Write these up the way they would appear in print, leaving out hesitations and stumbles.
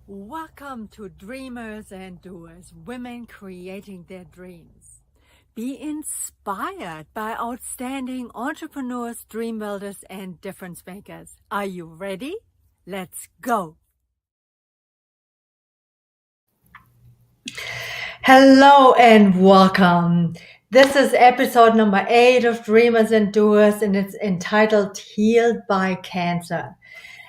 Welcome to Dreamers and Doers, women creating their dreams. Be inspired by outstanding entrepreneurs, dream builders, and difference makers. Are you ready? Let's go. Hello and welcome. This is episode number 8 of Dreamers and Doers, and it's entitled Healed by Cancer.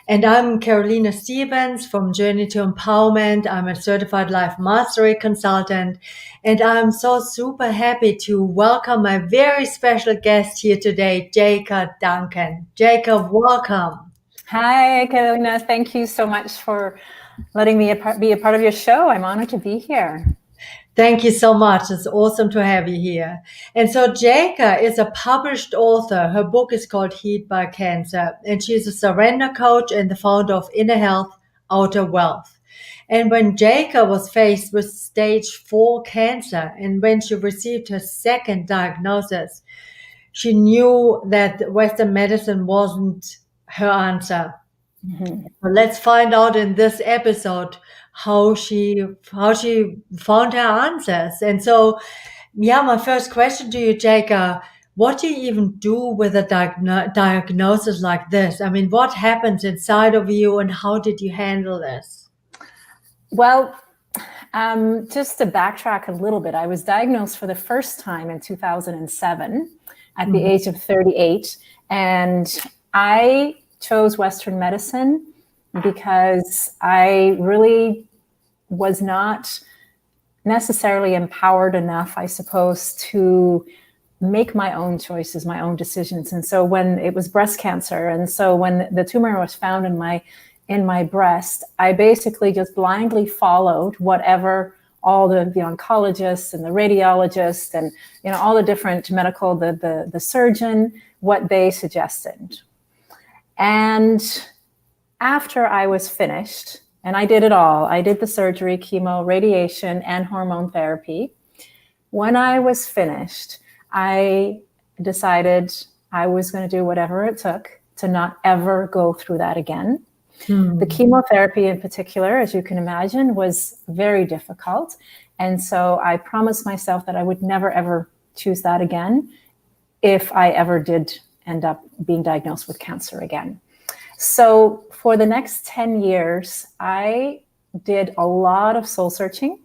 And I'm Karoline Stevens from Journey to Empowerment. I'm a certified life mastery consultant, and I'm so super happy to welcome my very special guest here today, Jayka Duncan. Jayka, welcome. Hi, Karoline. Thank you so much for letting me be a part of your show. I'm honored to be here. Thank you so much. It's awesome to have you here. And so Jayka is a published author. Her book is called Healed by Cancer, and she's a surrender coach and the founder of Inner Health, Outer Wealth. And when Jayka was faced with stage 4 cancer, and when she received her second diagnosis, she knew that Western medicine wasn't her answer. Mm-hmm. So let's find out in this episode how she found her answers. And so, my first question to you, Jayka, what do you even do with a diagnosis like this? I mean, what happens inside of you, and how did you handle this? Well, just to backtrack a little bit, I was diagnosed for the first time in 2007 at the age of 38, and I chose Western medicine because I really was not necessarily empowered enough, I suppose, to make my own choices, my own decisions. And so when it was breast cancer, and so when the tumor was found in my breast, I basically just blindly followed whatever all the oncologists and the radiologists and all the different medical, the surgeon, what they suggested. And after I was finished, and I did it all, I did the surgery, chemo, radiation, and hormone therapy. When I was finished, I decided I was going to do whatever it took to not ever go through that again. The chemotherapy in particular, as you can imagine, was very difficult. And so I promised myself that I would never, ever choose that again if I ever did end up being diagnosed with cancer again. So for the next 10 years, I did a lot of soul searching,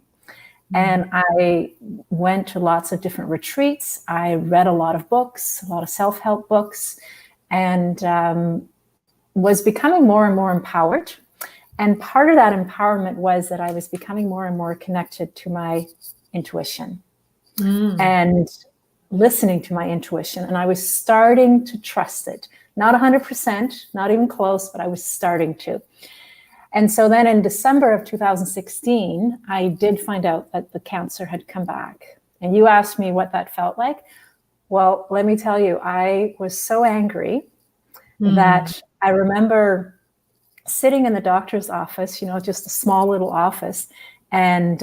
and I went to lots of different retreats. I read a lot of books, a lot of self-help books, and was becoming more and more empowered. And part of that empowerment was that I was becoming more and more connected to my intuition and listening to my intuition. And I was starting to trust it. Not 100%, not even close, but I was starting to. And so then in December of 2016, I did find out that the cancer had come back. And you asked me what that felt like. Well, let me tell you, I was so angry that I remember sitting in the doctor's office, just a small little office. And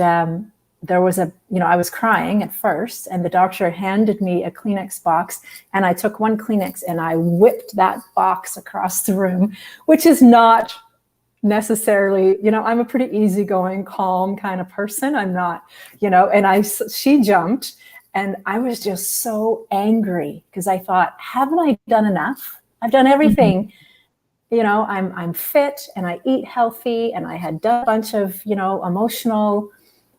there was I was crying at first, and the doctor handed me a Kleenex box, and I took one Kleenex and I whipped that box across the room, which is not necessarily, I'm a pretty easygoing, calm kind of person. I'm not, and she jumped, and I was just so angry because I thought, haven't I done enough? I've done everything. I'm fit and I eat healthy, and I had done a bunch of, emotional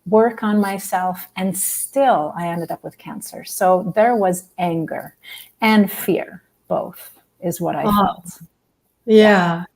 work on myself, and still I ended up with cancer. So there was anger and fear, both is what I felt. Yeah.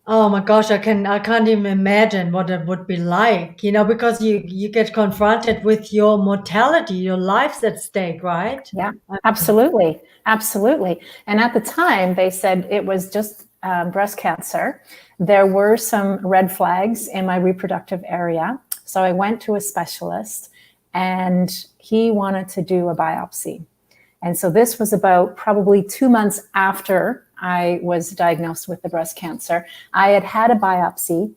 Oh my gosh, I can't even imagine what it would be like, because you get confronted with your mortality, your life's at stake, right? Yeah, absolutely. Absolutely. And at the time they said it was just breast cancer. There were some red flags in my reproductive area. So I went to a specialist, and he wanted to do a biopsy. And so this was about probably 2 months after I was diagnosed with the breast cancer. I had a biopsy,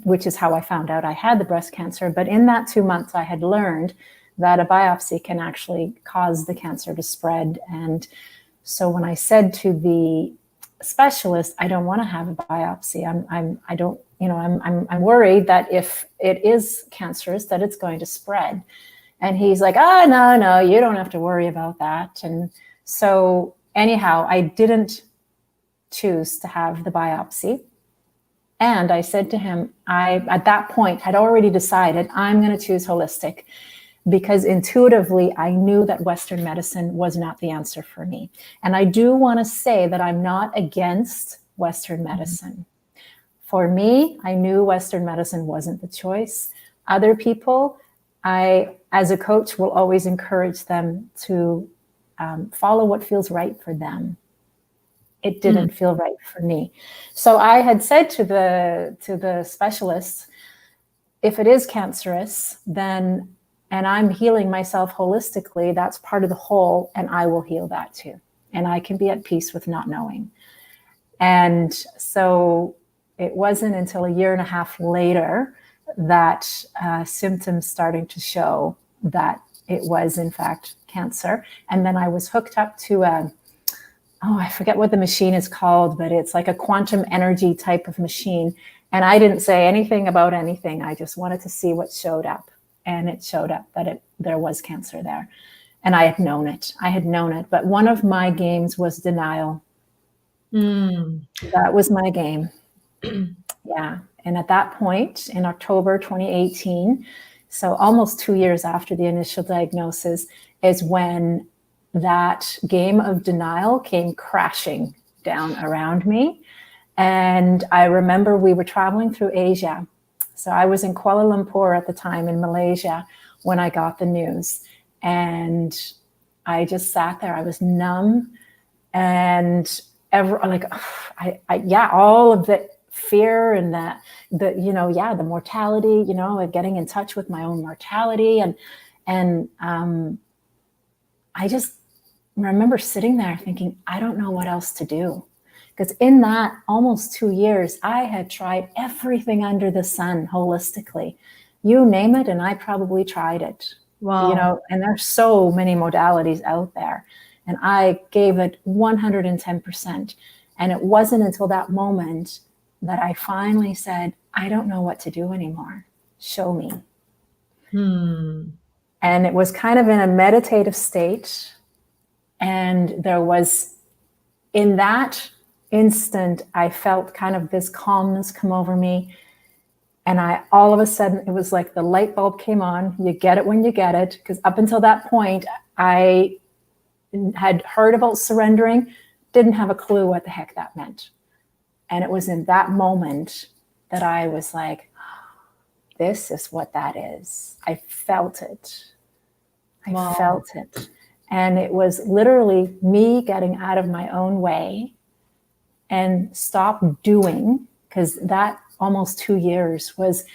which is how I found out I had the breast cancer. But in that 2 months, I had learned that a biopsy can actually cause the cancer to spread. And so when I said to the specialist, I don't want to have a biopsy. I'm worried that if it is cancerous, that it's going to spread. And he's like, oh, no, you don't have to worry about that. And so anyhow, I didn't choose to have the biopsy. And I said to him, I, at that point, had already decided I'm going to choose holistic, because intuitively I knew that Western medicine was not the answer for me. And I do want to say that I'm not against Western medicine. For me, I knew Western medicine wasn't the choice. Other people, I, as a coach, will always encourage them to follow what feels right for them. It didn't feel right for me. So I had said to the specialist, if it is cancerous, then, and I'm healing myself holistically, that's part of the whole, and I will heal that too. And I can be at peace with not knowing. And so it wasn't until a year and a half later that symptoms starting to show that it was in fact cancer. And then I was hooked up to I forget what the machine is called, but it's like a quantum energy type of machine. And I didn't say anything about anything. I just wanted to see what showed up. And it showed up that there was cancer there. And I had known it. But one of my games was denial. That was my game. Yeah. And at that point, in October 2018, so almost 2 years after the initial diagnosis, is when that game of denial came crashing down around me. And I remember we were traveling through Asia. So I was in Kuala Lumpur at the time in Malaysia when I got the news. And I just sat there. I was numb. And all of the fear and the mortality, of getting in touch with my own mortality. And I just remember sitting there thinking, I don't know what else to do. Because in that almost 2 years, I had tried everything under the sun holistically. You name it, and I probably tried it. Wow. And there's so many modalities out there. And I gave it 110%. And it wasn't until that moment that I finally said, I don't know what to do anymore. Show me. And it was kind of in a meditative state. And there was, in that instant, I felt kind of this calmness come over me. And all of a sudden, it was like the light bulb came on. You get it when you get it. Because up until that point, I had heard about surrendering, didn't have a clue what the heck that meant. And it was in that moment that I was like, this is what that is. I felt it. I felt it. And it was literally me getting out of my own way and stop doing, because that almost 2 years was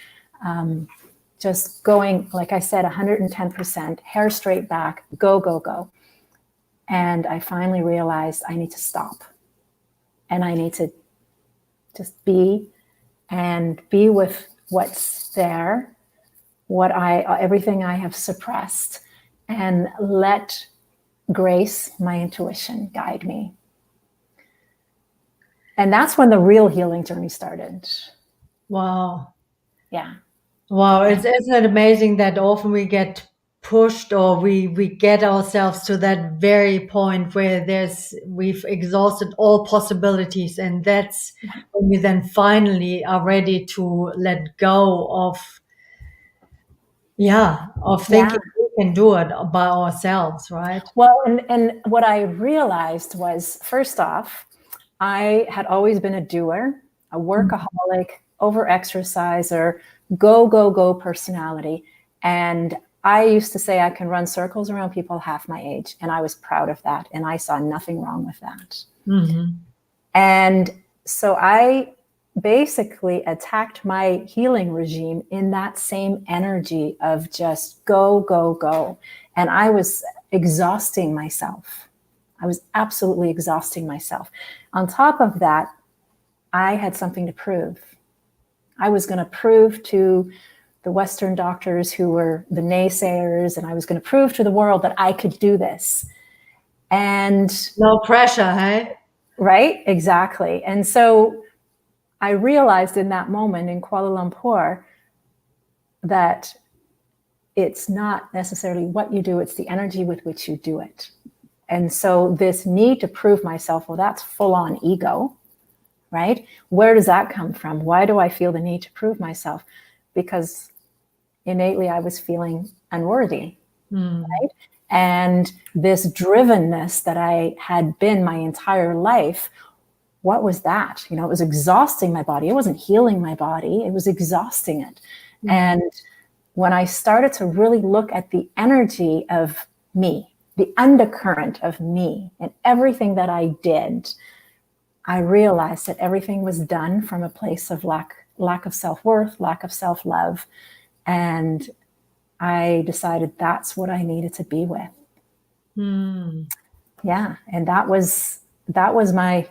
just going, like I said, 110%, hair straight back, go, go, go. And I finally realized I need to stop. And I need to just be with what's there, everything I have suppressed, and let grace, my intuition, guide me. And that's when the real healing journey started. Wow. Yeah. Wow. Isn't it amazing that often we get pushed, or we get ourselves to that very point where we've exhausted all possibilities, and that's when we then finally are ready to let go of thinking we can do it by ourselves, right? Well, and what I realized was, first off, I had always been a doer, a workaholic, over-exerciser, go, go, go personality. And I used to say I can run circles around people half my age, and I was proud of that. And I saw nothing wrong with that. And so I basically attacked my healing regime in that same energy of just go, go, go. And I was exhausting myself. I was absolutely exhausting myself. On top of that, I had something to prove. I was going to prove to the Western doctors who were the naysayers, and I was going to prove to the world that I could do this. And no pressure, hey? Right? Exactly. And so I realized in that moment in Kuala Lumpur that it's not necessarily what you do, it's the energy with which you do it. And so this need to prove myself, well, that's full on ego, right? Where does that come from? Why do I feel the need to prove myself? Because innately I was feeling unworthy, right? And this drivenness that I had been my entire life, what was that? You know, it was exhausting my body. It wasn't healing my body. It was exhausting it. And when I started to really look at the energy of me, the undercurrent of me and everything that I did, I realized that everything was done from a place of lack of self-worth, lack of self-love. And I decided that's what I needed to be with. Yeah. And that was my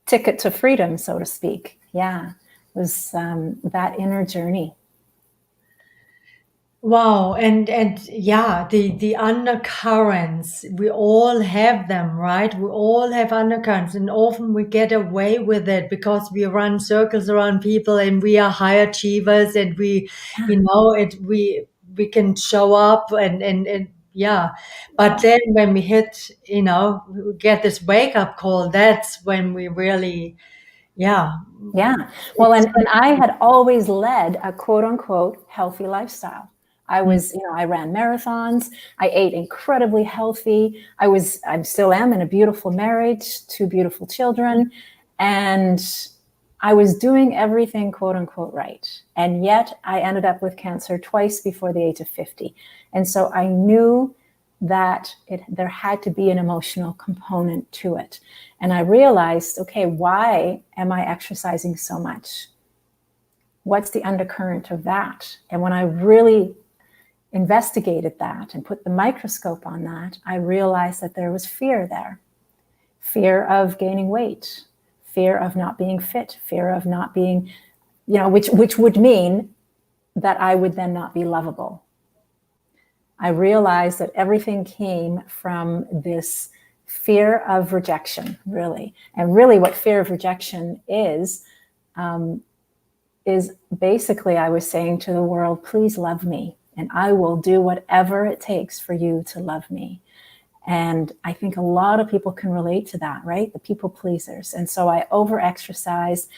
ticket to freedom, so to speak. Yeah. It was that inner journey. Wow, and yeah, the undercurrents, we all have them, right? We all have undercurrents, and often we get away with it because we run circles around people and we are high achievers and we, you know, we can show up and yeah. But then when we hit, you know, we get this wake up call, that's when we really, yeah. Yeah. Well, and I had always led a quote unquote healthy lifestyle. I was, you know, I ran marathons. I ate incredibly healthy. I still am in a beautiful marriage, 2 beautiful children. And I was doing everything quote unquote right. And yet I ended up with cancer twice before the age of 50. And so I knew that there had to be an emotional component to it. And I realized, okay, why am I exercising so much? What's the undercurrent of that? And when I really investigated that and put the microscope on that, I realized that there was fear there. Fear of gaining weight, fear of not being fit, fear of not being, you know, which would mean that I would then not be lovable. I realized that everything came from this fear of rejection, really. And really what fear of rejection is basically I was saying to the world, please love me. And I will do whatever it takes for you to love me. And I think a lot of people can relate to that, right? The people pleasers. And so I over-exercised.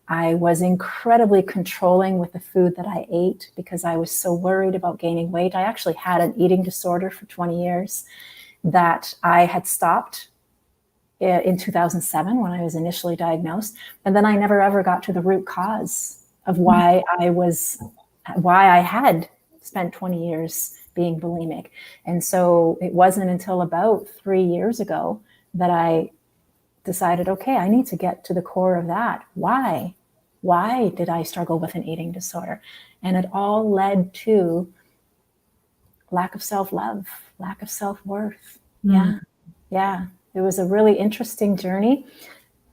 I was incredibly controlling with the food that I ate because I was so worried about gaining weight. I actually had an eating disorder for 20 years that I had stopped in 2007 when I was initially diagnosed. And then I never ever got to the root cause of why I had spent 20 years being bulimic. And so it wasn't until about 3 years ago that I decided, okay, I need to get to the core of that. Why did I struggle with an eating disorder? And it all led to lack of self-love, lack of self-worth. Yeah. It was a really interesting journey,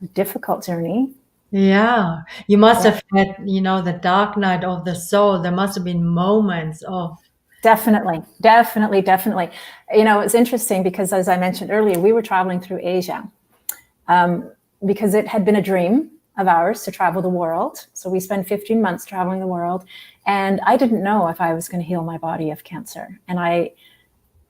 a difficult journey. Yeah, you must have had, you know, the dark night of the soul. There must have been moments of. Definitely. You know, it's interesting because as I mentioned earlier, we were traveling through Asia because it had been a dream of ours to travel the world. So we spent 15 months traveling the world, and I didn't know if I was going to heal my body of cancer. And I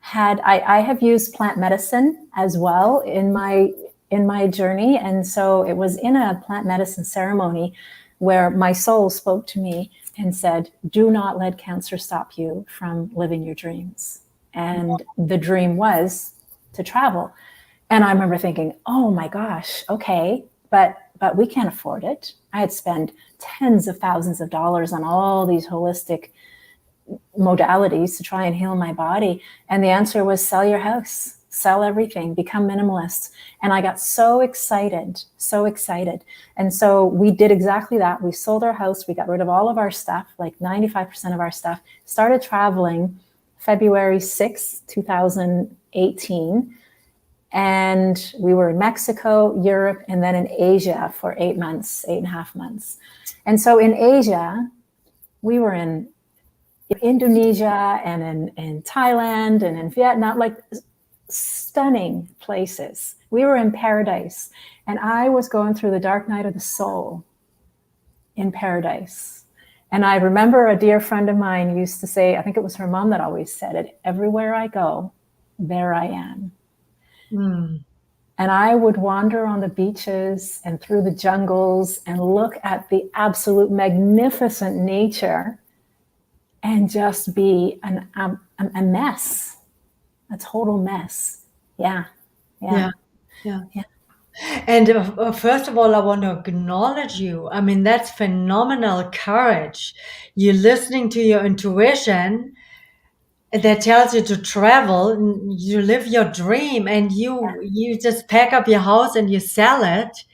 have used plant medicine as well in my journey. And so it was in a plant medicine ceremony where my soul spoke to me and said, do not let cancer stop you from living your dreams. And the dream was to travel. And I remember thinking, oh my gosh, okay, but we can't afford it. I had spent tens of thousands of dollars on all these holistic modalities to try and heal my body. And the answer was sell your house, sell everything, become minimalist. And I got so excited. And so we did exactly that. We sold our house. We got rid of all of our stuff, like 95% of our stuff, started traveling February 6th, 2018. And we were in Mexico, Europe, and then in Asia for 8.5 months. And so in Asia, we were in Indonesia and in Thailand and in Vietnam, like stunning places. We were in paradise. And I was going through the dark night of the soul. in paradise. And I remember a dear friend of mine used to say, I think it was her mom that always said it, everywhere I go, there I am. Mm. And I would wander on the beaches and through the jungles and look at the absolute magnificent nature and just be a mess, a total mess. Yeah. Yeah. And first of all, I want to acknowledge you. I mean, that's phenomenal courage. You're listening to your intuition that tells you to travel, and you live your dream, and you just pack up your house and you sell it.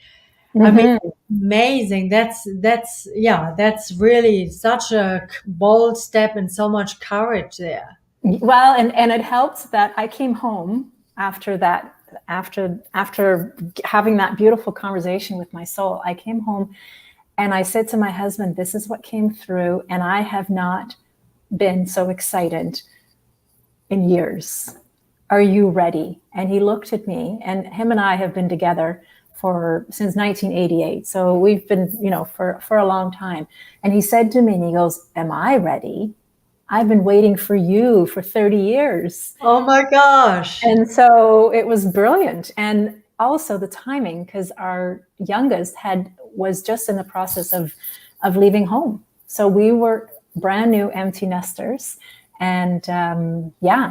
I mean, Mm-hmm. amazing. That's really such a bold step and so much courage there. Well, and it helped that I came home after that, after having that beautiful conversation with my soul. I came home and I said to my husband, this is what came through, and I have not been so excited in years. Are you ready? And he looked at me, and him and I have been together since 1988. So we've been, for a long time. And he said to me, and he goes, am I ready? I've been waiting for you for 30 years. Oh my gosh. And so it was brilliant. And also the timing, because our youngest was just in the process of leaving home. So we were brand new empty nesters. And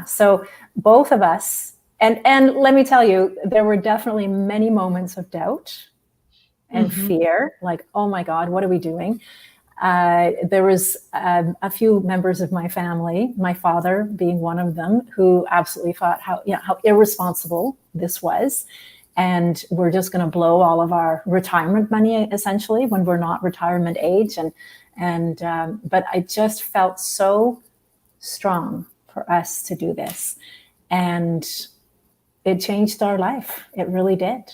so both of us, and let me tell you, there were definitely many moments of doubt and fear, like, oh my God, what are we doing? There was a few members of my family, my father being one of them, who absolutely thought how irresponsible this was. And we're just going to blow all of our retirement money, essentially, when we're not retirement age. But I just felt so strong for us to do this. And it changed our life. It really did.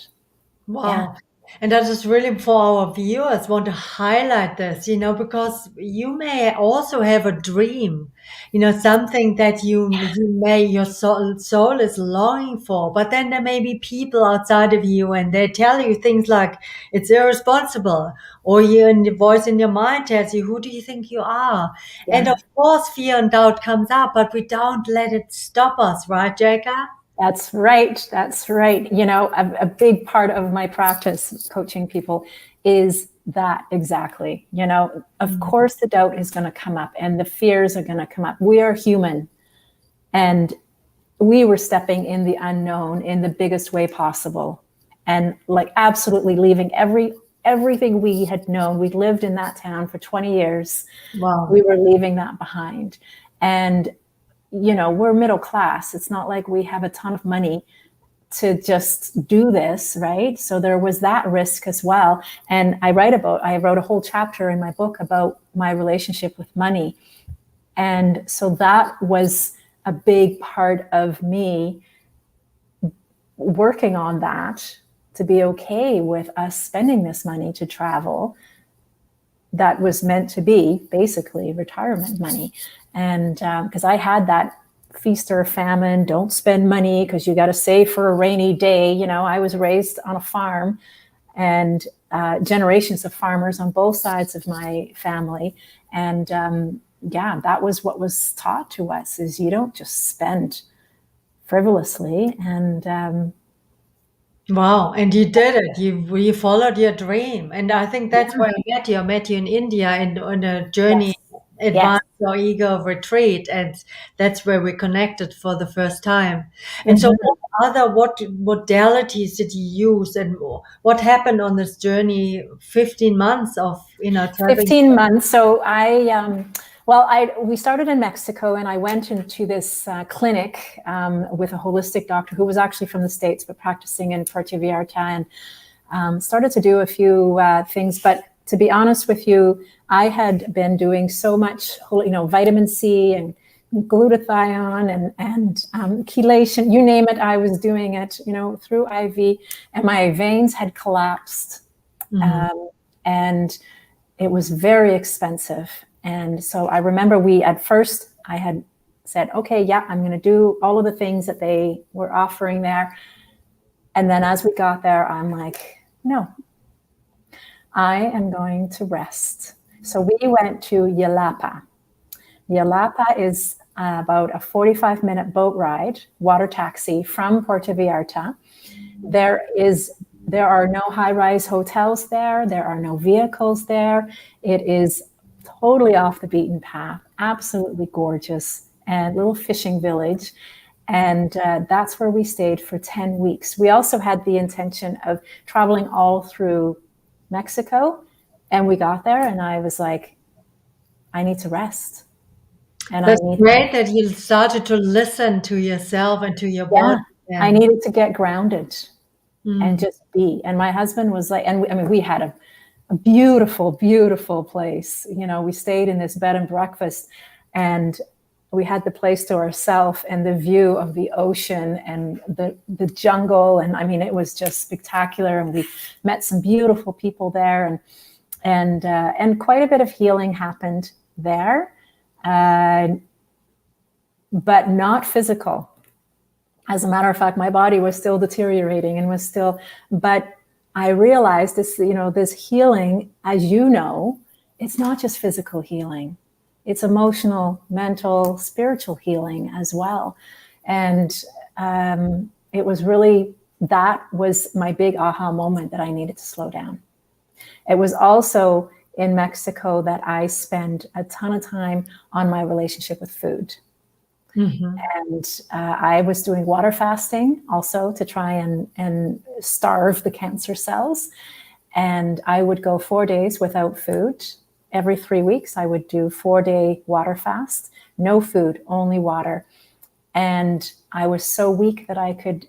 Wow. Yeah. And that is really for our viewers want to highlight this, because you may also have a dream, something that your soul is longing for, but then there may be people outside of you and they tell you things like it's irresponsible, or the voice in your mind tells you, who do you think you are? Yeah. And of course, fear and doubt comes up, but we don't let it stop us, right, Jayka? That's right. That's right. A big part of my practice coaching people is that exactly. Of course, the doubt is going to come up and the fears are going to come up. We are human. And we were stepping in the unknown in the biggest way possible. And like absolutely leaving everything we had known. We lived in that town for 20 years. Wow. We were leaving that behind. And we're middle class. It's not like we have a ton of money to just do this, right? So there was that risk as well. And I wrote a whole chapter in my book about my relationship with money. And so that was a big part of me working on that, to be okay with us spending this money to travel that was meant to be basically retirement money. And because I had that feast or famine, don't spend money because you got to save for a rainy day. I was raised on a farm, and generations of farmers on both sides of my family. And that was what was taught to us, is you don't just spend frivolously. And wow, and you did it. You followed your dream, and I think that's where I met you. I met you in India and on a journey, Yes. Advance Your Ego retreat, and that's where we connected for the first time. And so, what modalities did you use, and what happened on this journey? 15 months of traveling. 15 months. So we started in Mexico, and I went into this clinic with a holistic doctor who was actually from the States, but practicing in Puerto Vallarta, and started to do a few things. But to be honest with you, I had been doing so much, vitamin C and glutathione and chelation, you name it, I was doing it, through IV, and my veins had collapsed. And it was very expensive. And so I remember I had said, okay, yeah, I'm going to do all of the things that they were offering there. And then as we got there, I'm like, no, I am going to rest. So we went to Yelapa. Yelapa is about a 45-minute boat ride, water taxi from Puerto Vallarta. There are no high-rise hotels there. There are no vehicles there. It is totally off the beaten path, absolutely gorgeous, and little fishing village. And that's where we stayed for 10 weeks. We also had the intention of traveling all through Mexico. And we got there and I was like, I need to rest. And That's great that you started to listen to yourself and to your body. I needed to get grounded and just be. And my husband was like, and we had a beautiful, beautiful place. You know, we stayed in this bed and breakfast and we had the place to ourselves and the view of the ocean and the jungle. And I mean, it was just spectacular. And we met some beautiful people there and quite a bit of healing happened there. But not physical. As a matter of fact, my body was still deteriorating and was still, but I realized this, you know, this healing, as you know, it's not just physical healing. It's emotional, mental, spiritual healing as well. And it was really, that was my big aha moment that I needed to slow down. It was also in Mexico that I spent a ton of time on my relationship with food. And I was doing water fasting also to try and starve the cancer cells. And I would go 4 days without food. Every 3 weeks, I would do 4-day water fast, no food, only water. And I was so weak that I couldn't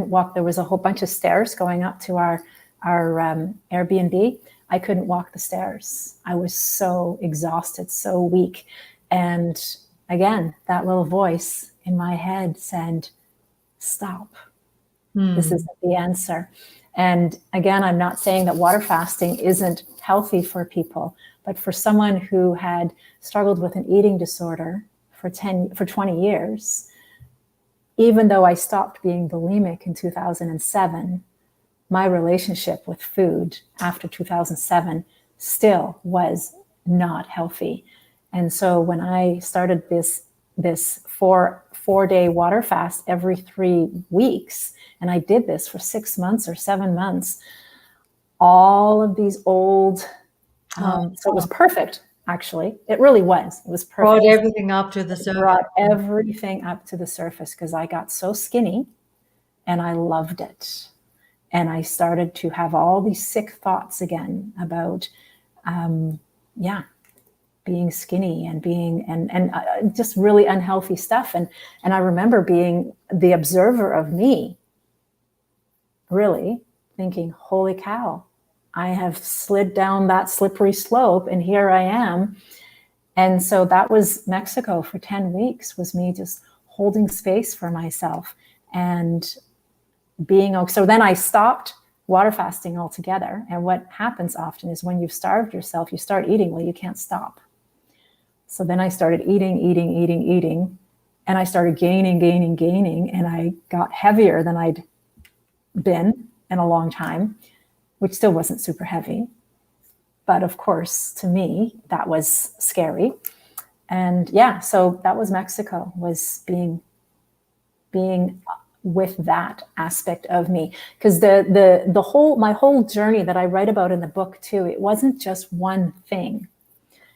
walk. There was a whole bunch of stairs going up to our Airbnb. I couldn't walk the stairs. I was so exhausted, so weak. And again, that little voice in my head said, stop. This isn't the answer. And again, I'm not saying that water fasting isn't healthy for people, but for someone who had struggled with an eating disorder for 20 years, even though I stopped being bulimic in 2007, my relationship with food after 2007 still was not healthy. And so when I started this four-day water fast every 3 weeks, and I did this for 6 months or 7 months, all of these old, so it was perfect, actually. It really was. It was perfect. Brought everything up to the surface. Brought everything up to the surface because I got so skinny and I loved it. And I started to have all these sick thoughts again about, being skinny and being and just really unhealthy stuff. And I remember being the observer of me, really thinking, holy cow, I have slid down that slippery slope and here I am. And so that was Mexico for 10 weeks, was me just holding space for myself and being okay. So then I stopped water fasting altogether. And what happens often is when you've starved yourself, you start eating, well, you can't stop. So then I started eating, and I started gaining, and I got heavier than I'd been in a long time, which still wasn't super heavy. But of course, to me, that was scary. And so that was Mexico, was being with that aspect of me. Because my whole journey that I write about in the book too, it wasn't just one thing.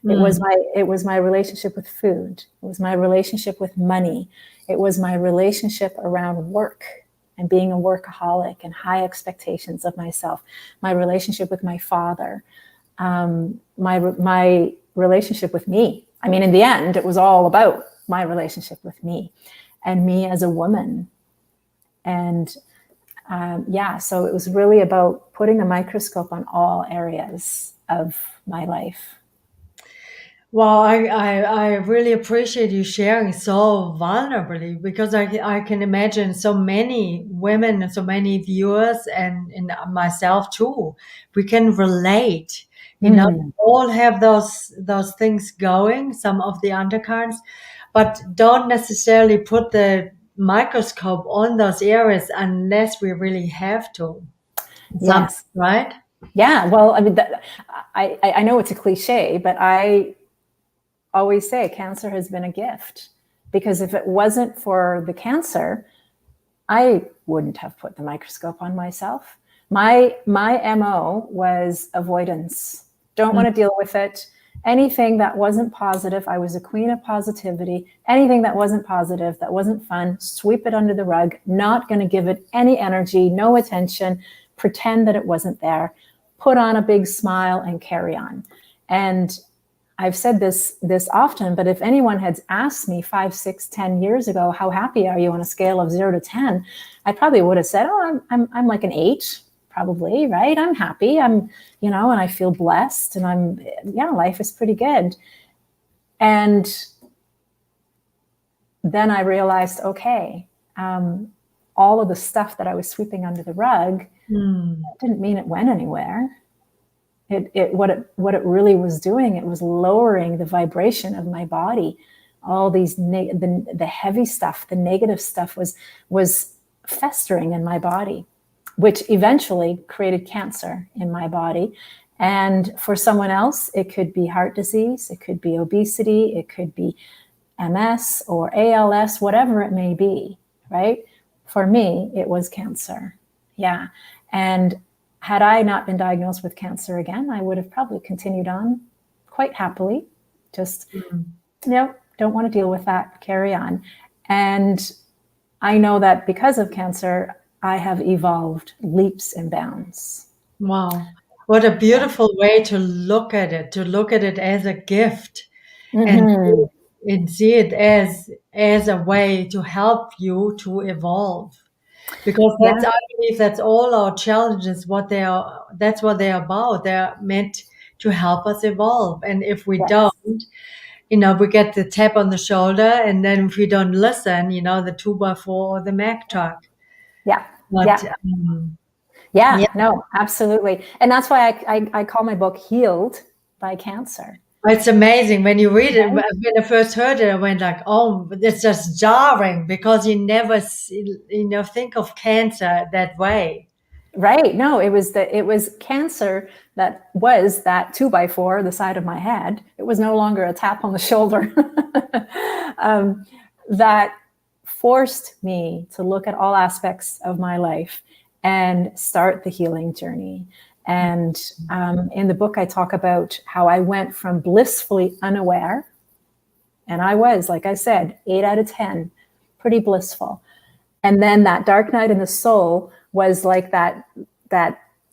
It was my relationship with food. It was my relationship with money. It was my relationship around work and being a workaholic and high expectations of myself. My relationship with my father. My relationship with me. I mean, in the end, it was all about my relationship with me and me as a woman. And so it was really about putting a microscope on all areas of my life. Well, I really appreciate you sharing so vulnerably, because I can imagine so many women and so many viewers and myself too. We can relate. You know, we all have those things going, some of the undercurrents, but don't necessarily put the microscope on those areas unless we really have to. Yes. Right? Yeah, well, I mean, I know it's a cliche, but I always say cancer has been a gift, because if it wasn't for the cancer, I wouldn't have put the microscope on myself. My MO was avoidance. Don't want to deal with it. Anything that wasn't positive, I was a queen of positivity. Anything that wasn't positive, that wasn't fun, sweep it under the rug, not going to give it any energy, no attention, pretend that it wasn't there, put on a big smile and carry on. And I've said this often, but if anyone had asked me 5, 6, 10 years ago, how happy are you on a scale of 0 to 10, I probably would have said, oh, I'm like an 8, probably, right? I'm happy. I'm, and I feel blessed, and life is pretty good. And then I realized, okay, all of the stuff that I was sweeping under the rug didn't mean it went anywhere. What it really was doing, it was lowering the vibration of my body. All these the heavy stuff, the negative stuff was festering in my body, which eventually created cancer in my body. And for someone else, it could be heart disease, it could be obesity, it could be MS or ALS, whatever it may be, right? For me, it was cancer. Yeah. And had I not been diagnosed with cancer again, I would have probably continued on quite happily. Just, don't want to deal with that, carry on. And I know that because of cancer, I have evolved leaps and bounds. Wow. What a beautiful way to look at it as a gift, and see it as a way to help you to evolve. Because I believe that's all our challenges, that's what they're about. They're meant to help us evolve. And if we don't, we get the tap on the shoulder, and then if we don't listen, the 2x4 or the Mack truck. Yeah. But, no, absolutely. And that's why I call my book Healed by Cancer. It's amazing when you read it. When I first heard it, I went like, "Oh, it's just jarring," because you never, think of cancer that way. Right. No, it was cancer that was that 2x4, the side of my head. It was no longer a tap on the shoulder. That forced me to look at all aspects of my life and start the healing journey. And in the book, I talk about how I went from blissfully unaware, and I was, like I said, 8 out of 10, pretty blissful. And then that dark night in the soul was like that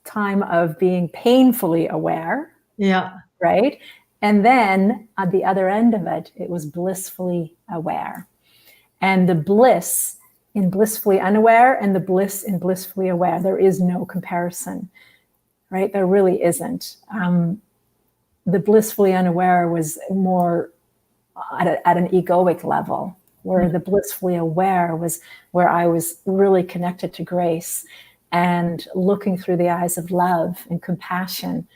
time of being painfully aware. Yeah. Right. And then at the other end of it, it was blissfully aware. And the bliss in blissfully unaware and the bliss in blissfully aware, there is no comparison. Right? There really isn't. The blissfully unaware was more at an egoic level, where the blissfully aware was where I was really connected to grace and looking through the eyes of love and compassion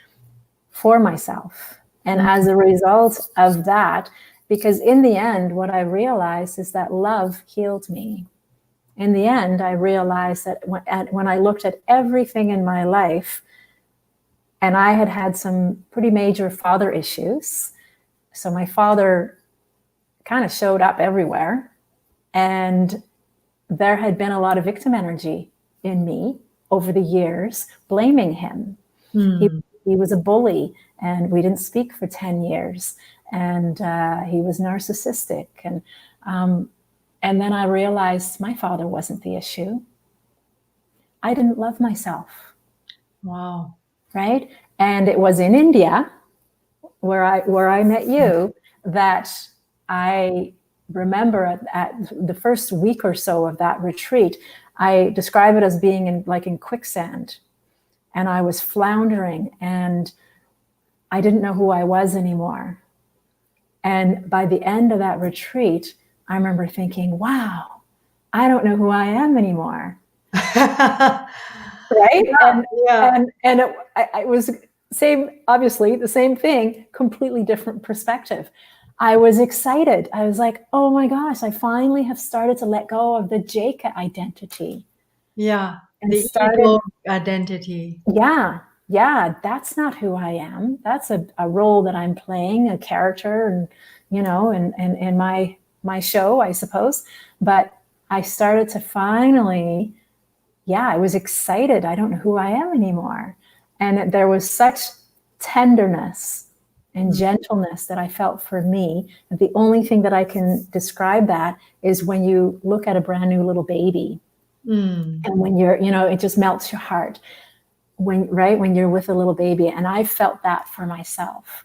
for myself. And as a result of that, because in the end, what I realized is that love healed me. In the end, I realized that when I looked at everything in my life, and I had some pretty major father issues. So my father kind of showed up everywhere. And there had been a lot of victim energy in me over the years, blaming him. He was a bully, and we didn't speak for 10 years. And he was narcissistic. And then I realized my father wasn't the issue. I didn't love myself. Wow. Right? And it was in India where I met you that I remember at the first week or so of that retreat, I describe it as being in quicksand, and I was floundering, and I didn't know who I was anymore. And by the end of that retreat, I remember thinking, wow, I don't know who I am anymore. Right? And it was obviously the same thing, completely different perspective. I was excited. I was like, oh my gosh, I finally have started to let go of the Jayka identity. Yeah. And the ego identity. Yeah. yeah, that's not who I am. That's a role that I'm playing, a character, and in my show, I suppose. But I started to finally, yeah, I was excited. I don't know who I am anymore. And there was such tenderness and gentleness that I felt for me. And the only thing that I can describe that is when you look at a brand new little baby, and when you're, it just melts your heart when you're with a little baby. And I felt that for myself.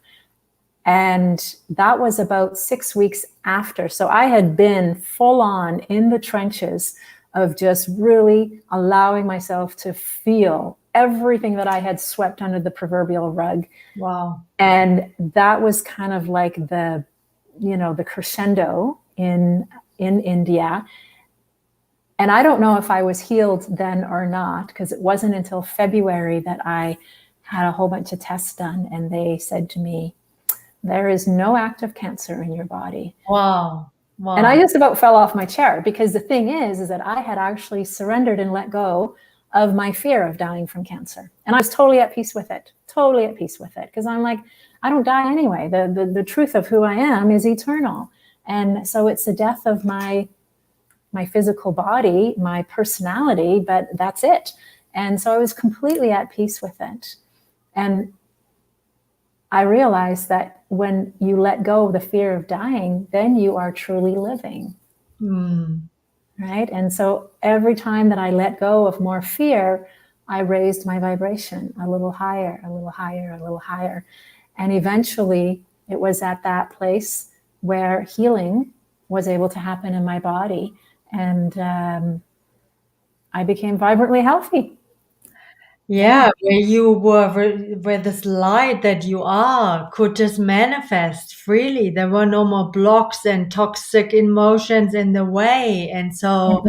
And that was about 6 weeks after. So I had been full on in the trenches of just really allowing myself to feel everything that I had swept under the proverbial rug. Wow. And that was kind of like the crescendo in India. And I don't know if I was healed then or not, because it wasn't until February that I had a whole bunch of tests done. And they said to me, there is no active cancer in your body. Wow. Wow. And I just about fell off my chair, because the thing is that I had actually surrendered and let go of my fear of dying from cancer. And I was totally at peace with it, because I'm like, I don't die anyway. The truth of who I am is eternal. And so it's the death of my physical body, my personality, but that's it. And so I was completely at peace with it. And I realized that when you let go of the fear of dying, then you are truly living. Right? And so every time that I let go of more fear, I raised my vibration a little higher, a little higher, a little higher. And eventually it was at that place where healing was able to happen in my body. And I became vibrantly healthy. Yeah, where you were, where this light that you are could just manifest freely. There were no more blocks and toxic emotions in the way. And so,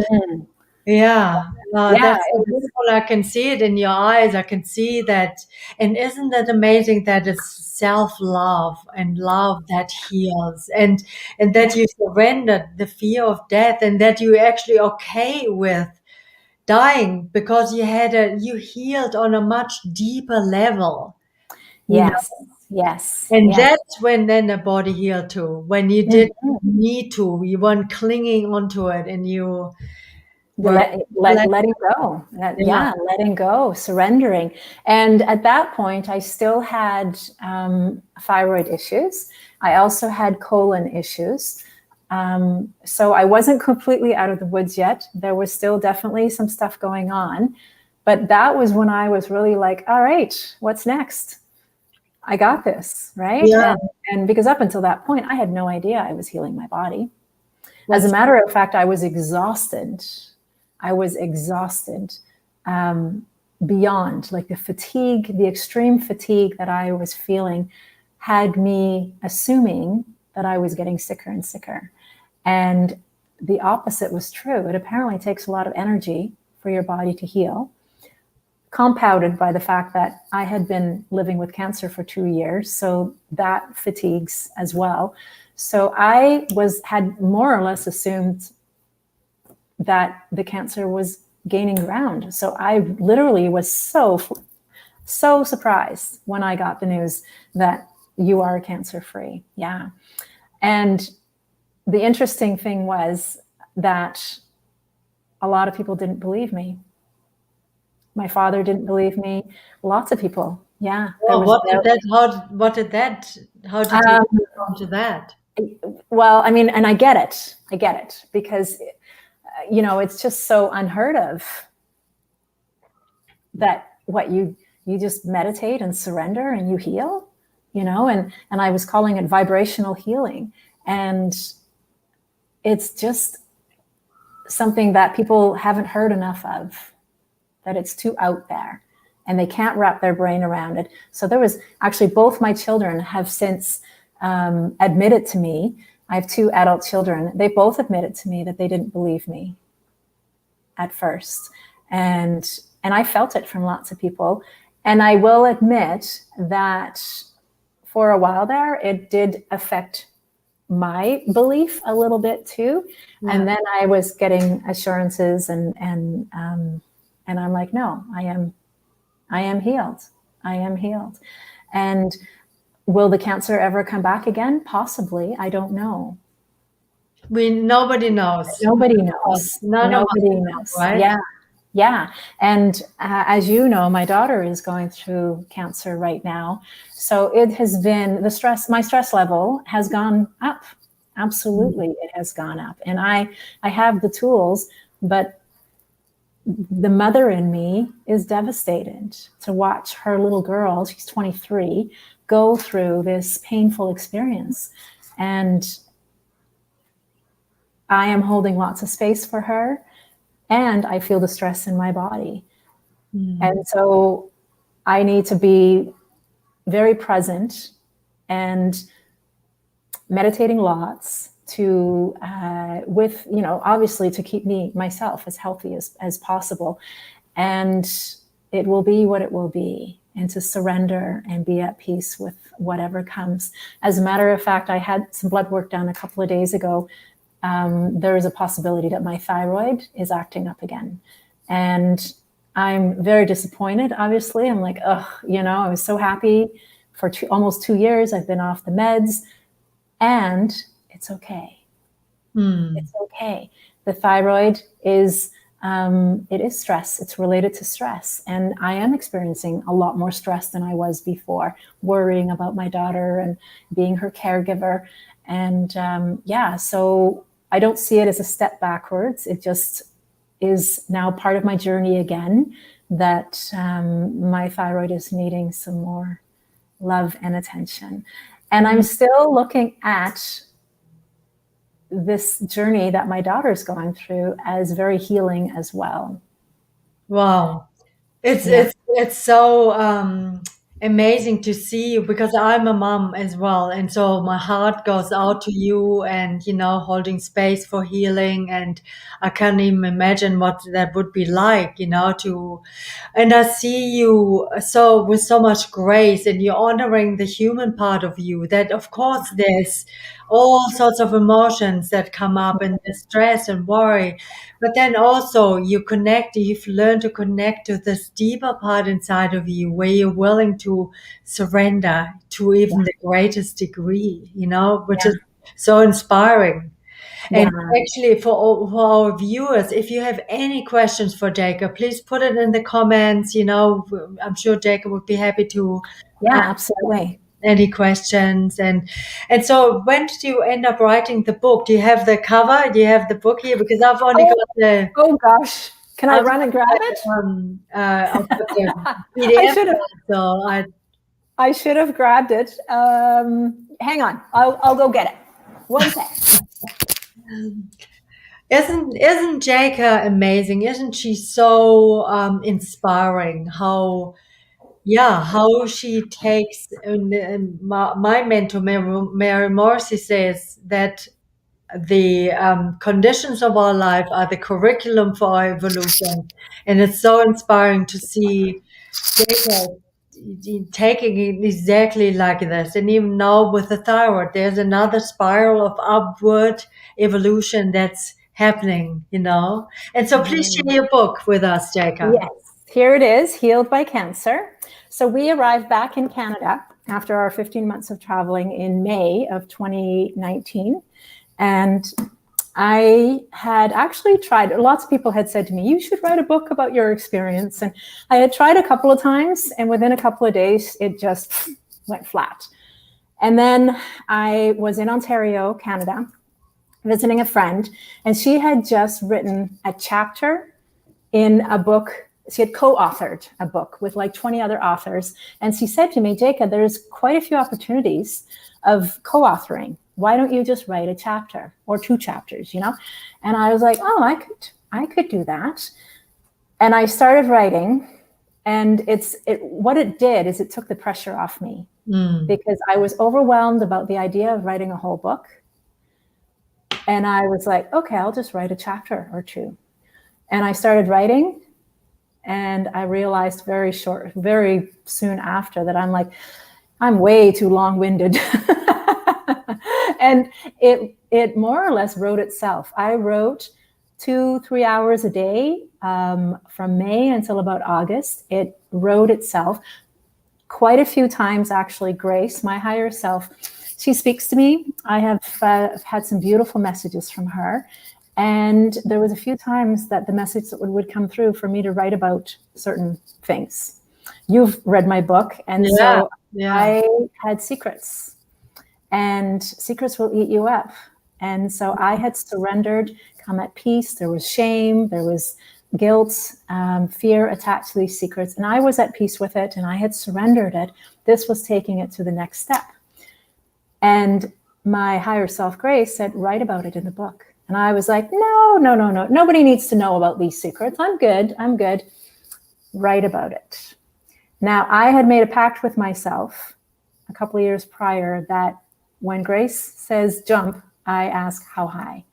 yeah, Yeah, that's so beautiful. I can see it in your eyes. I can see that. And isn't that amazing that it's self-love and love that heals, and that you surrendered the fear of death, and that you're actually okay with dying because you healed on a much deeper level, you know. yes. And that's when then the body healed too. When you didn't need to, you weren't clinging onto it, and you were Letting go. yeah. Letting go, surrendering. And at that point, I still had thyroid issues. I also had colon issues. So I wasn't completely out of the woods yet. There was still definitely some stuff going on. But that was when I was really like, all right, what's next? I got this, right? Yeah. And because up until that point, I had no idea I was healing my body. As a matter of fact, I was exhausted. Beyond, like the fatigue, the extreme fatigue that I was feeling had me assuming that I was getting sicker and sicker. And the opposite was true. It apparently takes a lot of energy for your body to heal, compounded by the fact that I had been living with cancer for 2 years. So that fatigues as well. So I had more or less assumed that the cancer was gaining ground. So I literally was so surprised when I got the news that you are cancer-free. Yeah. And the interesting thing was that a lot of people didn't believe me. My father didn't believe me. Lots of people. Yeah. Well, how did you come to that? Well, I mean, and I get it because, it's just so unheard of that you just meditate and surrender and you heal, and I was calling it vibrational healing. And it's just something that people haven't heard enough of, that it's too out there and they can't wrap their brain around it. So there was actually, both my children have since admitted to me. I have 2 adult children. They both admitted to me that they didn't believe me at first. And I felt it from lots of people. And I will admit that for a while there, it did affect my belief a little bit too. Yeah. And then I was getting assurances and I'm like, no, I am healed. I am healed. And will the cancer ever come back again? Possibly. I don't know. Nobody knows. Nobody knows. None of us Nobody know, knows. right? Yeah. Yeah. And as you know, my daughter is going through cancer right now. So it has been my stress level has gone up. Absolutely. It has gone up. And I have the tools, but the mother in me is devastated to watch her little girl, she's 23, go through this painful experience. And I am holding lots of space for her, and I feel the stress in my body. And so I need to be very present and meditating lots to with, obviously to keep myself as healthy as possible. And it will be what it will be, and to surrender and be at peace with whatever comes. As a matter of fact, I had some blood work done a couple of days ago. There is a possibility that my thyroid is acting up again. And I'm very disappointed, obviously. I'm like, I was so happy for almost 2 years. I've been off the meds, and it's okay. It's okay. The thyroid is, it is stress. It's related to stress. And I am experiencing a lot more stress than I was before, worrying about my daughter and being her caregiver. And so I don't see it as a step backwards. It just is now part of my journey again, that my thyroid is needing some more love and attention. And I'm still looking at this journey that my daughter's going through as very healing as well. Wow. It's so amazing to see you, because I'm a mom as well, and so my heart goes out to you, and holding space for healing. And I can't even imagine what that would be like, and I see you so with so much grace, and you're honoring the human part of you, that of course there's all sorts of emotions that come up, and the stress and worry. But then also you've learned to connect to this deeper part inside of you, where you're willing to surrender to even the greatest degree, which is so inspiring. And actually, for our viewers, if you have any questions for Jayka, please put it in the comments. I'm sure Jayka would be happy to Absolutely. any questions. And so when did you end up writing the book? Do you have the cover? Do you have the book here? Because I've only got the... Oh gosh. Can I run and grab it? I've got the PDF. I should have grabbed it. Hang on. I'll go get it. One sec. Isn't Jayka amazing? Isn't she so inspiring? How she takes, and my mentor, Mary Morrissey, says that the conditions of our life are the curriculum for our evolution. And it's so inspiring to see Jayka taking it exactly like this. And even now with the thyroid, there's another spiral of upward evolution that's happening, And so please share your book with us, Jayka. Yes, here it is, Healed by Cancer. So we arrived back in Canada after our 15 months of traveling in May of 2019. And I had actually tried, lots of people had said to me, you should write a book about your experience. And I had tried a couple of times, and within a couple of days, it just went flat. And then I was in Ontario, Canada, visiting a friend, and she had just written a chapter in a book. She had co-authored a book with like 20 other authors. And she said to me, Jayka, there's quite a few opportunities of co-authoring. Why don't you just write a chapter or 2 chapters, And I was like, oh, I could do that. And I started writing, and what it did is it took the pressure off me, because I was overwhelmed about the idea of writing a whole book. And I was like, okay, I'll just write a chapter or 2. And I started writing, and I realized very soon after that I'm way too long-winded. And it more or less wrote itself. I wrote 2-3 hours a day from May until about August. It wrote itself. quite a few times, actually, Grace, my higher self, she speaks to me. I have had some beautiful messages from her. And there was a few times that the message that would come through for me to write about certain things. You've read my book. And so I had secrets, and secrets will eat you up. And so I had surrendered, come at peace. There was shame, there was guilt, fear attached to these secrets. And I was at peace with it, and I had surrendered it. This was taking it to the next step. And my higher self, Grace, said, write about it in the book. And I was like, no. Nobody needs to know about these secrets. I'm good. Write about it. Now, I had made a pact with myself a couple of years prior that when Grace says jump, I ask how high.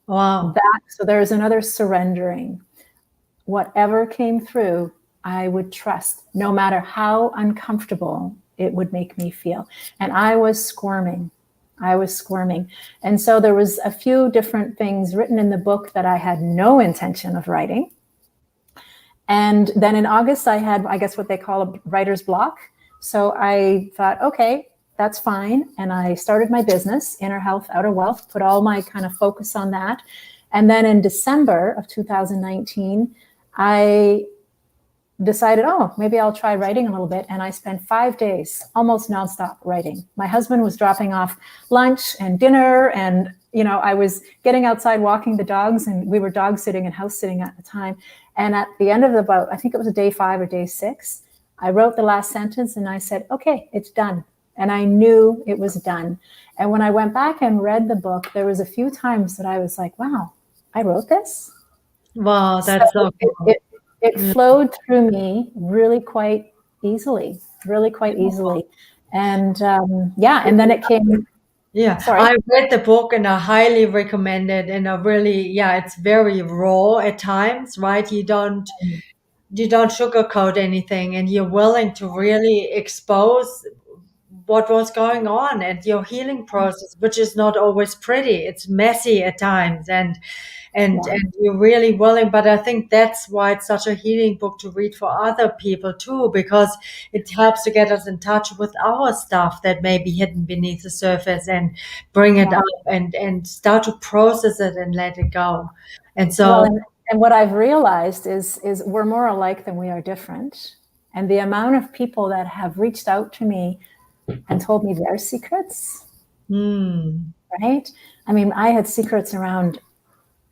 Wow. So there's another surrendering. Whatever came through, I would trust, no matter how uncomfortable it would make me feel. And I was squirming. And so there was a few different things written in the book that I had no intention of writing. And then in August, I had, I guess, what they call a writer's block. So I thought, okay, that's fine. And I started my business, Inner Health, Outer Wealth, put all my kind of focus on that. And then in December of 2019, I decided, maybe I'll try writing a little bit. And I spent 5 days almost nonstop writing. My husband was dropping off lunch and dinner, and I was getting outside walking the dogs, and we were dog sitting and house sitting at the time. And at the end of I think it was day 5 or day 6, I wrote the last sentence and I said, okay, it's done. And I knew it was done. And when I went back and read the book, there was a few times that I was like, wow, I wrote this. Wow, that's so cool. It flowed through me really quite easily. And and then it came. Yeah, sorry. I read the book and I highly recommend it. And I really, it's very raw at times, right? You don't sugarcoat anything, and you're willing to really expose what was going on and your healing process, which is not always pretty. It's messy at times, and you're really willing. But I think that's why it's such a healing book to read for other people too, because it helps to get us in touch with our stuff that may be hidden beneath the surface, and bring it up and start to process it and let it go. And so, and what I've realized is we're more alike than we are different. And the amount of people that have reached out to me and told me their secrets, right? I mean, I had secrets around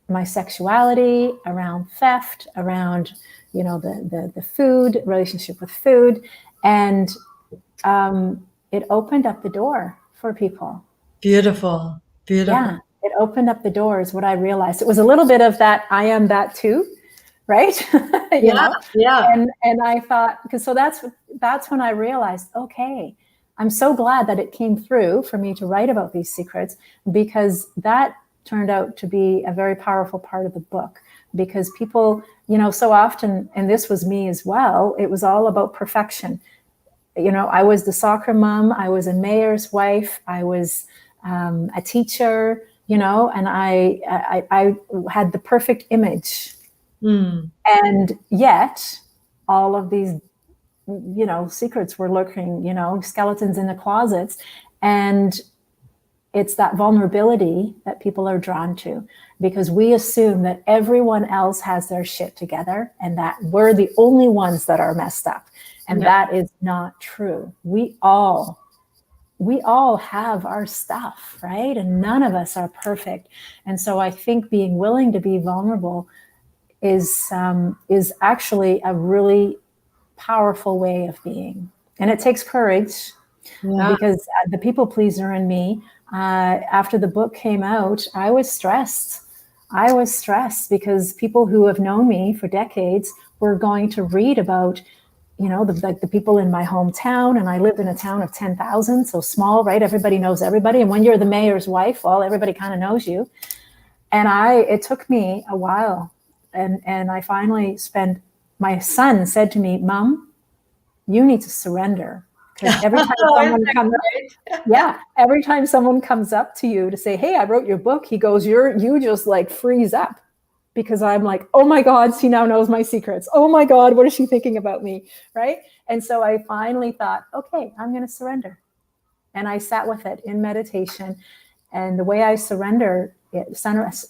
my sexuality, around theft, around, the food, relationship with food. And it opened up the door for people. Beautiful. Yeah, it opened up the doors. What I realized, it was a little bit of that, I am that too, right? Yeah. And I thought, so that's when I realized, okay, I'm so glad that it came through for me to write about these secrets, because that turned out to be a very powerful part of the book. Because people, so often, and this was me as well, it was all about perfection. I was the soccer mom, I was a mayor's wife, I was a teacher, and I had the perfect image. And yet all of these, secrets were lurking, skeletons in the closets. And it's that vulnerability that people are drawn to, because we assume that everyone else has their shit together and that we're the only ones that are messed up. And that is not true. We all have our stuff, right? And none of us are perfect. And so I think being willing to be vulnerable is actually a really powerful way of being. And it takes courage, because the people pleaser in me, after the book came out, I was stressed because people who have known me for decades were going to read about, the people in my hometown. And I lived in a town of 10,000, so small, right? Everybody knows everybody. And when you're the mayor's wife, well, everybody kind of knows you. And it took me a while. And I finally my son said to me, Mom, you need to surrender. Because every time someone comes up to you to say, hey, I wrote your book, he goes, you just like freeze up. because I'm like, oh my God, she now knows my secrets. Oh my God, what is she thinking about me, right? And so I finally thought, okay, I'm going to surrender. And I sat with it in meditation. And the way I surrender it,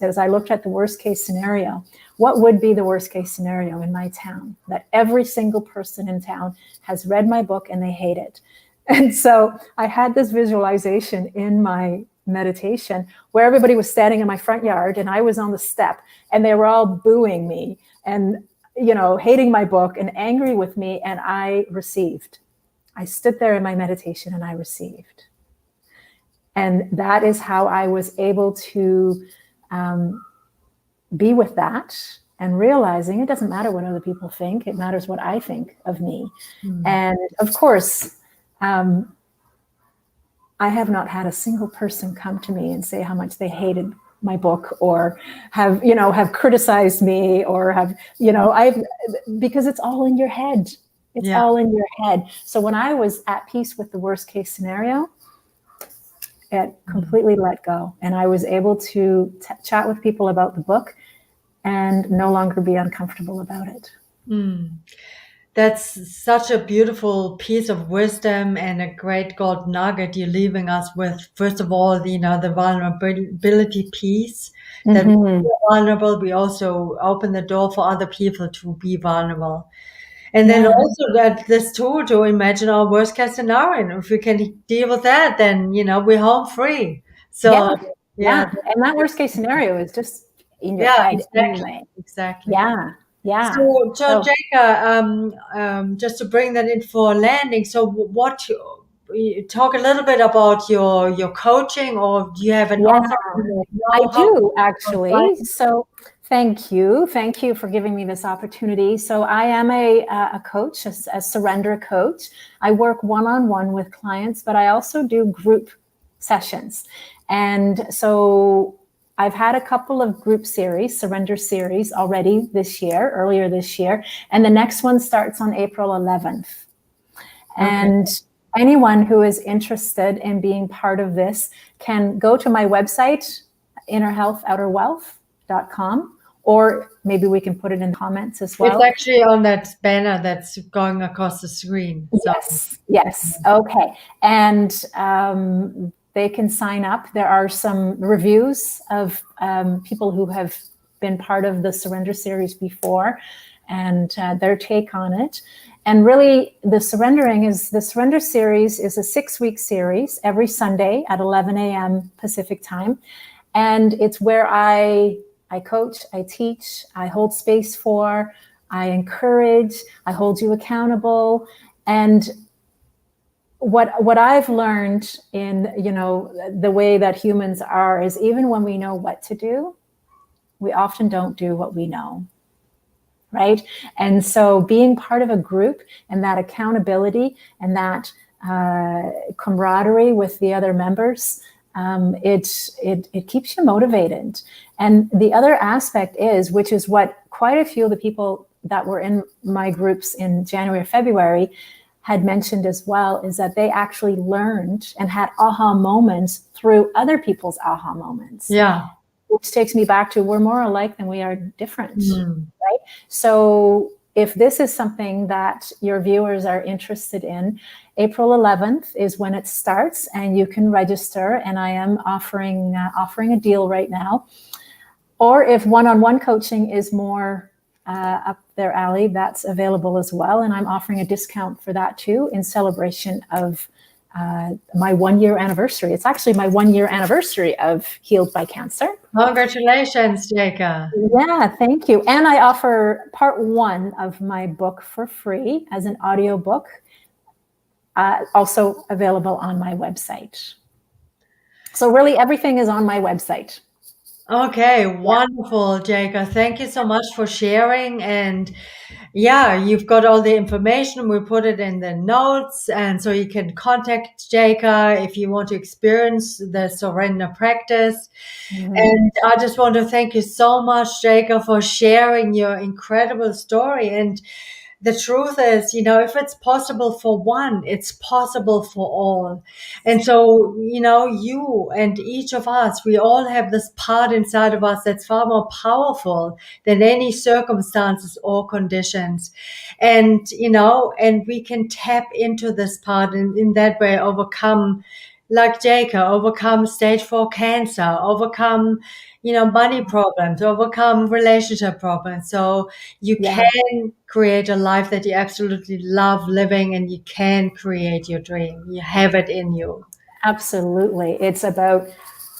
as I looked at the worst case scenario, what would be the worst case scenario in my town? That every single person in town has read my book and they hate it. And so I had this visualization in my meditation where everybody was standing in my front yard and I was on the step and they were all booing me and, hating my book and angry with me. And I received. I stood there in my meditation and I received. And that is how I was able to be with that and realizing it doesn't matter what other people think. It matters what I think of me. And of course, I have not had a single person come to me and say how much they hated my book or have criticized me or have, because it's all in your head. It's all in your head. So when I was at peace with the worst case scenario, it completely let go. And I was able to chat with people about the book and no longer be uncomfortable about it. That's such a beautiful piece of wisdom and a great gold nugget you're leaving us with. First of all, the vulnerability piece, that we're vulnerable. We also open the door for other people to be vulnerable. And then also that this tool to imagine our worst case scenario. And if we can deal with that, then, we're home free. So, yeah. And that worst case scenario is just in your head anyway. Exactly. Yeah. So Jayka, just to bring that in for landing. So talk a little bit about your coaching, or do you have an offer? I do actually. So thank you for giving me this opportunity. So I am a coach, a surrender coach. I work one-on-one with clients, but I also do group sessions. And so I've had a couple of group series, surrender series already earlier this year. And the next one starts on April 11th. And anyone who is interested in being part of this can go to my website, innerhealthouterwealth.com, or maybe we can put it in comments as well. It's actually on that banner that's going across the screen. So. Yes. Okay. And they can sign up. There are some reviews of people who have been part of the surrender series before and their take on it. And really, the surrender series is a 6-week series every Sunday at 11 a.m. Pacific time. And it's where I coach, I teach, I hold space for, I encourage, I hold you accountable. And what I've learned in, the way that humans are is even when we know what to do, we often don't do what we know. Right. And so being part of a group and that accountability and that camaraderie with the other members, it keeps you motivated. And the other aspect is, which is what quite a few of the people that were in my groups in January or February had mentioned as well, is that they actually learned and had aha moments through other people's aha moments. Yeah. Which takes me back to we're more alike than we are different, right? So if this is something that your viewers are interested in, April 11th is when it starts and you can register. And I am offering a deal right now. Or if one-on-one coaching is more up their alley, that's available as well. And I'm offering a discount for that too in celebration of my 1-year anniversary. It's actually my 1-year anniversary of Healed by Cancer. Congratulations, Jayka. Yeah, thank you. And I offer part 1 of my book for free as an audio book, also available on my website. So really everything is on my website. Okay, wonderful, Jayka. Thank you so much for sharing. And you've got all the information. We put it in the notes. And so you can contact Jayka if you want to experience the surrender practice. And I just want to thank you so much, Jayka, for sharing your incredible story. And the truth is, if it's possible for one, it's possible for all. And so, you and each of us, we all have this part inside of us that's far more powerful than any circumstances or conditions. And, and we can tap into this part and in that way overcome, like Jayka, overcome stage 4 cancer, overcome, money problems, overcome relationship problems. So you can create a life that you absolutely love living, and you can create your dream. You have it in you. Absolutely. It's about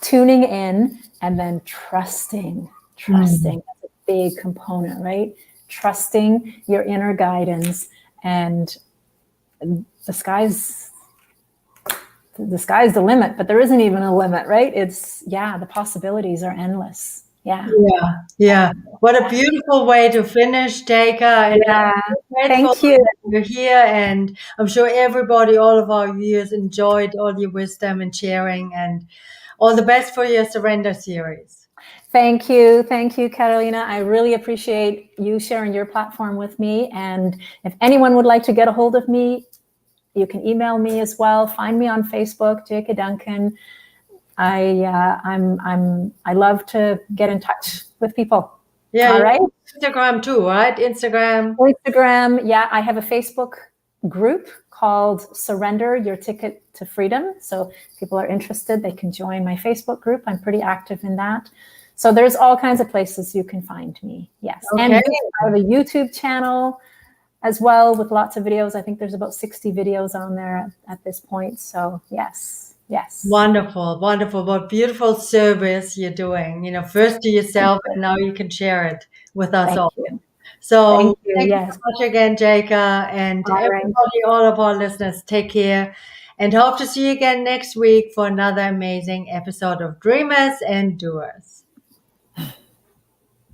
tuning in and then trusting. Trusting. That's a big component, right? Trusting your inner guidance, and the sky's the limit, but there isn't even a limit, right? The possibilities are endless. Yeah. What a beautiful way to finish, Jayka. And I'm so grateful Thank you. that you're here, and I'm sure everybody, all of our viewers, enjoyed all your wisdom and sharing, and all the best for your Surrender series. Thank you, Karoline. I really appreciate you sharing your platform with me. And if anyone would like to get a hold of me, you can email me as well. Find me on Facebook, Jayka Duncan. I love to get in touch with people. Yeah. All right. Instagram too, right? Instagram. Yeah. I have a Facebook group called Surrender Your Ticket to Freedom. So if people are interested, they can join my Facebook group. I'm pretty active in that. So there's all kinds of places you can find me. Yes. Okay. And I have a YouTube channel as well with lots of videos. I think there's about 60 videos on there at this point. So yes. Wonderful. What beautiful service you're doing, first to yourself, and now you can share it with us all. So thank you so much again, Jayka, and everybody, all of our listeners, take care, and hope to see you again next week for another amazing episode of Dreamers and Doers.